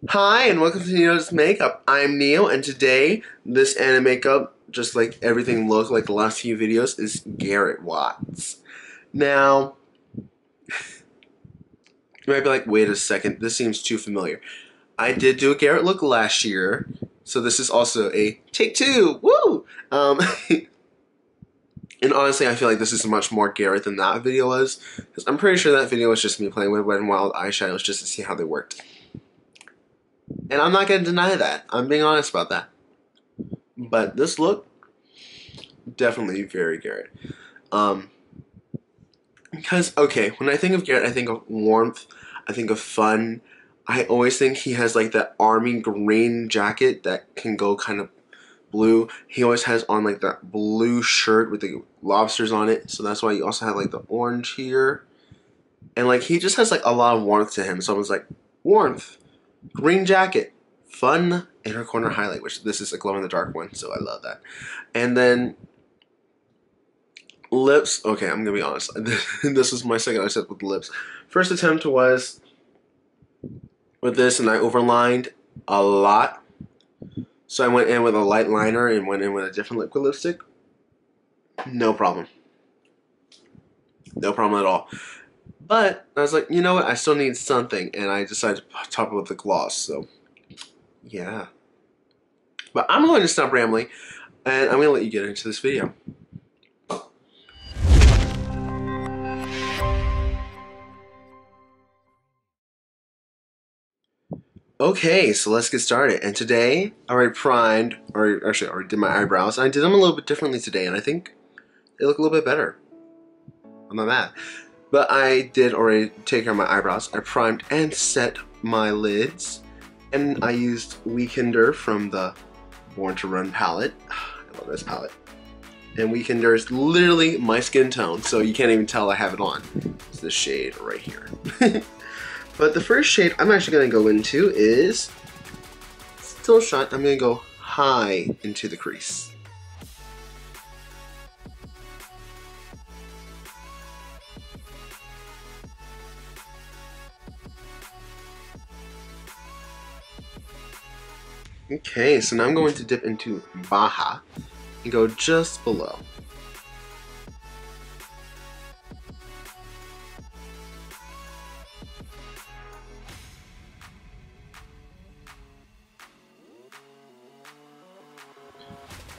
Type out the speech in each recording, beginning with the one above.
Hi, and welcome to Neo's Makeup. I'm Neo, and today, this anime makeup, just like everything looked like the last few videos, is Garrett Watts. Now, you might be like, wait a second, this seems too familiar. I did do a Garrett look last year, so this is also a take two, woo! And honestly, I feel like this is much more Garrett than that video was, because I'm pretty sure that video was just me playing with Wet n Wild eyeshadows just to see how they worked. And I'm not going to deny that. I'm being honest about that. But this look, definitely very Garrett. Because, okay, when I think of Garrett, I think of warmth, I think of fun. I always think he has like that army green jacket that can go kind of blue. He always has on like that blue shirt with the lobsters on it. So that's why you also have like the orange here. And like he just has like a lot of warmth to him. So I was like, warmth. Green jacket, fun inner corner highlight, which this is a glow in the dark one, so I love that. And then lips. Okay, I'm gonna be honest. This was my second attempt with lips. First attempt was with this, and I overlined a lot. So I went in with a light liner and went in with a different liquid lipstick. No problem. No problem at all. But I was like, you know what? I still need something, and I decided to top it with the gloss. So, yeah. But I'm going to stop rambling, and I'm going to let you get into this video. Okay, so let's get started. And today, I already primed, or actually, I already did my eyebrows. And I did them a little bit differently today, and I think they look a little bit better. I'm not mad. But I did already take care of my eyebrows. I primed and set my lids. And I used Weekender from the Born to Run palette. I love this palette. And Weekender is literally my skin tone, so you can't even tell I have it on. It's this shade right here. But the first shade I'm actually going to go into is Still Shine. I'm going to go high into the crease. Okay, so now I'm going to dip into Baja and go just below.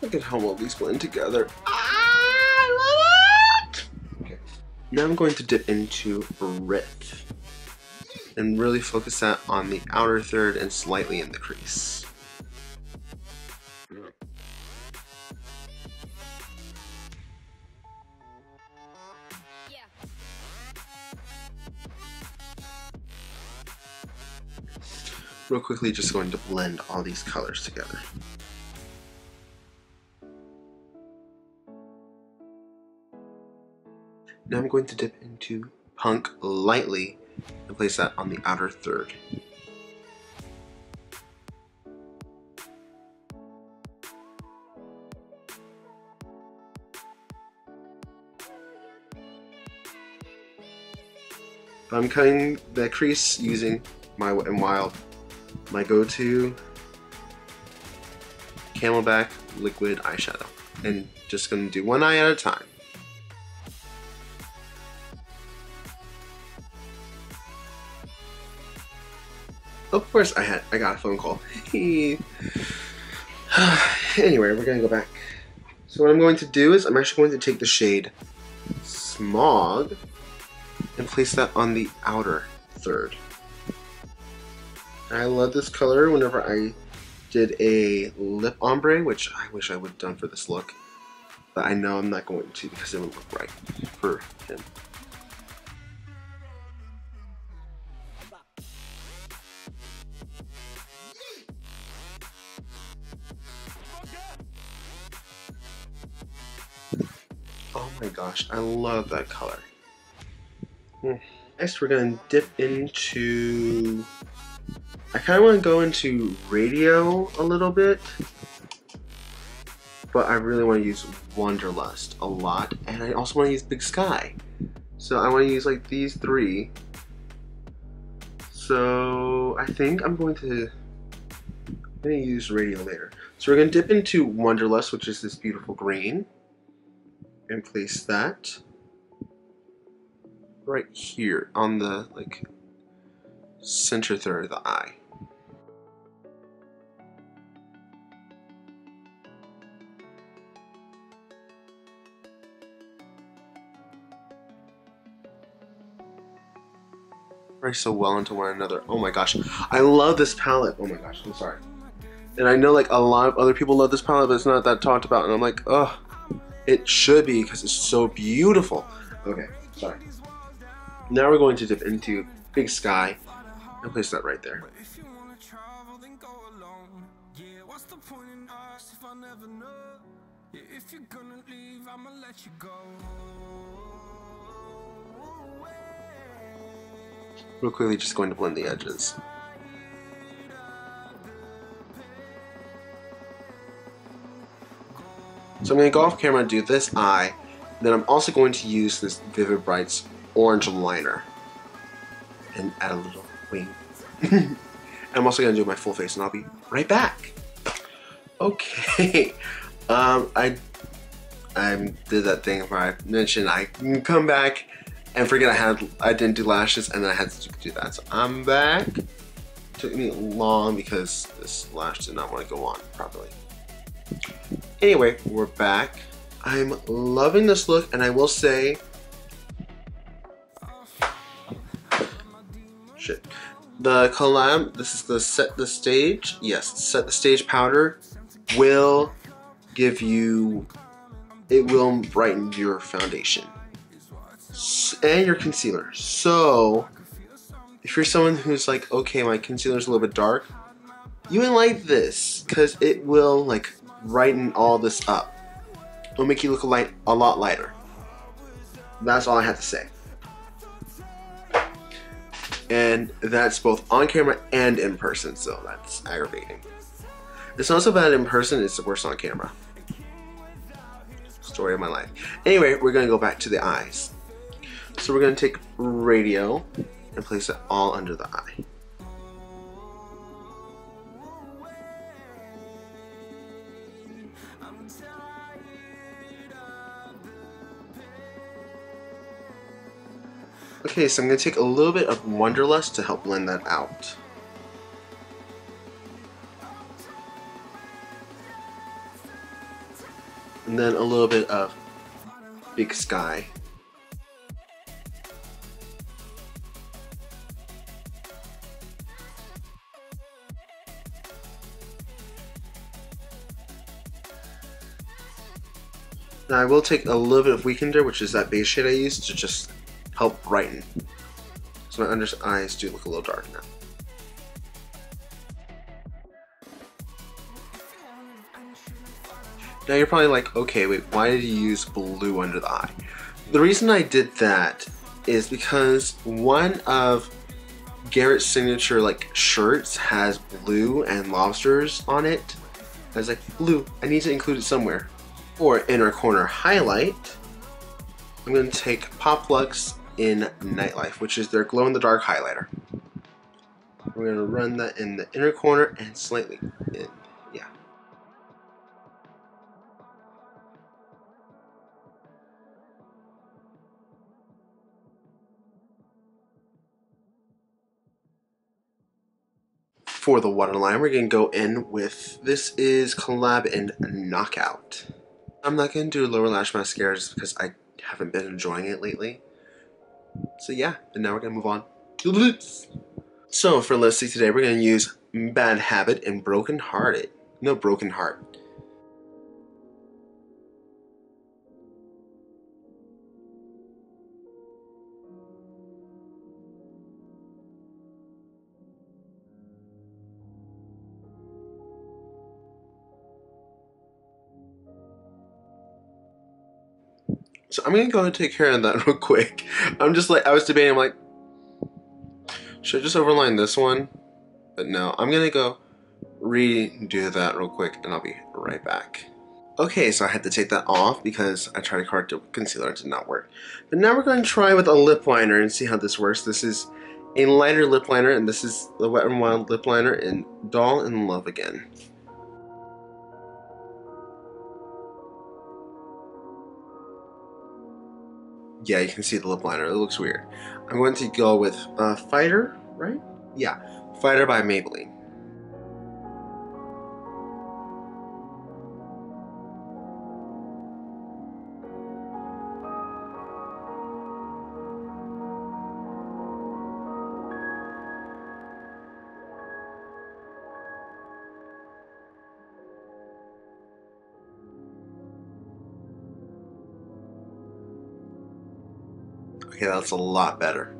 Look at how well these blend together. I love it! Okay. Now I'm going to dip into Rit and really focus that on the outer third and slightly in the crease. Real quickly, just going to blend all these colors together. Now I'm going to dip into Punk lightly and place that on the outer third. I'm cutting the crease using my Wet n Wild, my go-to Camelback liquid eyeshadow, and just gonna do one eye at a time. Of course I got a phone call. Anyway, we're gonna go back. So what I'm going to do is I'm actually going to take the shade Smog and place that on the outer third. I love this color whenever I did a lip ombre, which I wish I would have done for this look. But I know I'm not going to because it would look right for him. Oh my gosh, I love that color. Next we're going to dip into... I kind of want to go into Radio a little bit, but I really want to use Wanderlust a lot, and I also want to use Big Sky. So I want to use like these three So I think I'm going to use radio later. So we're going to dip into Wonderlust, which is this beautiful green, and place that right here on the center third of the eye. Very so well into one another. Oh my gosh, I love this palette. Oh my gosh, I'm sorry. And I know like a lot of other people love this palette, but it's not that talked about. And I'm like, oh, it should be because it's so beautiful. Okay, sorry. Now we're going to dip into Big Sky and place that right there. If you're gonna leave, I'ma let you go. Real quickly, just going to blend the edges. So I'm going to go off camera and do this eye. Then I'm also going to use this Vivid Brights orange liner and add a little wing. And I'm also going to do my full face, and I'll be right back. Okay. I did that thing where I mentioned I can come back and forget I didn't do lashes, and then I had to do that. So I'm back. It took me long because this lash did not want to go on properly. Anyway, we're back. I'm loving this look, and I will say, shit, the collab. This is the set the stage. Yes, set the stage powder will give you. It will brighten your foundation and your concealer. So if you're someone who's like, okay, my concealer's a little bit dark, you will like this because it will like brighten all this up. It'll make you look a lot lighter. That's all I have to say. And that's both on camera and in person, so that's aggravating. It's not so bad in person, it's worse on camera. Story of my life. Anyway, we're gonna go back to the eyes. So we're gonna take radio and place it all under the eye. Okay, so I'm gonna take a little bit of Wonderlust to help blend that out. And then a little bit of Big Sky. Now I will take a little bit of Weekender, which is that base shade I used, to just help brighten. So my under eyes do look a little dark now. Now you're probably like, okay, wait, why did you use blue under the eye? The reason I did that is because one of Garrett's signature shirts has blue and lobsters on it. I was like, blue, I need to include it somewhere. For inner corner highlight, I'm going to take Pop Lux in Nightlife, which is their glow in the dark highlighter. We're going to run that in the inner corner and slightly in, yeah. For the waterline, we're going to go in with, this is Collab and Knockout. I'm not going to do lower lash mascara just because I haven't been enjoying it lately. So yeah, and now we're going to move on to the lips. So for lipstick today, we're going to use Bad Habit and Broken Hearted. No, Broken Heart. So I'm gonna go and take care of that real quick. I'm just like, I was debating, I'm like, should I just overline this one? But no, I'm gonna go redo that real quick and I'll be right back. Okay, so I had to take that off because I tried to correct it with concealer, it did not work. But now we're going to try with a lip liner and see how this works. This is a lighter lip liner, and this is the Wet n Wild lip liner in Doll in Love Again. Yeah, you can see the lip liner. It looks weird. I'm going to go with Fighter, right? Yeah, Fighter by Maybelline. Okay, that's a lot better.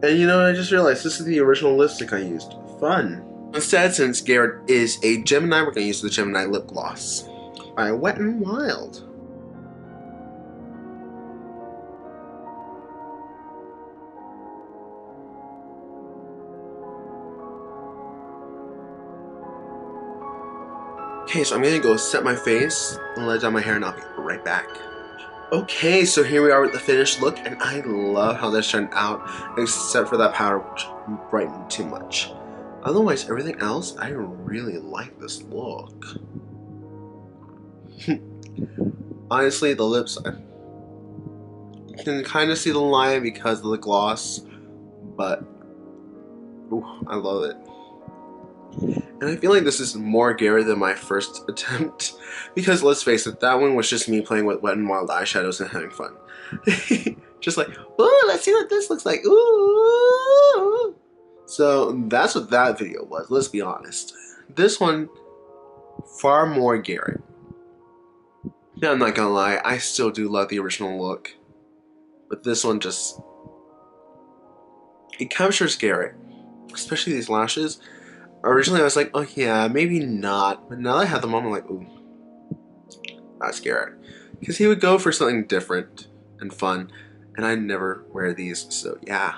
And you know, I just realized this is the original lipstick I used. Fun. Instead, since Garrett is a Gemini, we're going to use the Gemini lip gloss by Wet n Wild. Okay, so I'm gonna go set my face and let down my hair, and I'll be right back. Okay, so here we are with the finished look, and I love how this turned out, except for that powder, which brightened too much. Otherwise, everything else, I really like this look. Honestly, the lips, you can kind of see the line because of the gloss, but ooh, I love it. And I feel like this is more Garrett than my first attempt, because let's face it, that one was just me playing with Wet n Wild eyeshadows and having fun. Just like, ooh, let's see what this looks like, ooh. So that's what that video was, let's be honest. This one, far more Garrett. Yeah, I'm not gonna lie, I still do love the original look, but this one just, it captures Garrett, especially these lashes. Originally I was like, oh yeah, maybe not, but now that I have them on, I'm like, ooh, that's Garrett. Because he would go for something different and fun, and I never wear these, so yeah.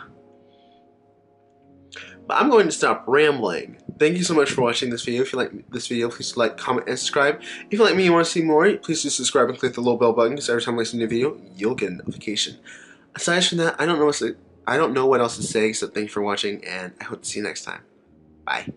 But I'm going to stop rambling. Thank you so much for watching this video. If you like this video, please like, comment, and subscribe. If you like me and you want to see more, please do subscribe and click the little bell button, because every time I release a new video, you'll get a notification. Aside from that, I don't know what else to say except thank you for watching, and I hope to see you next time. Bye.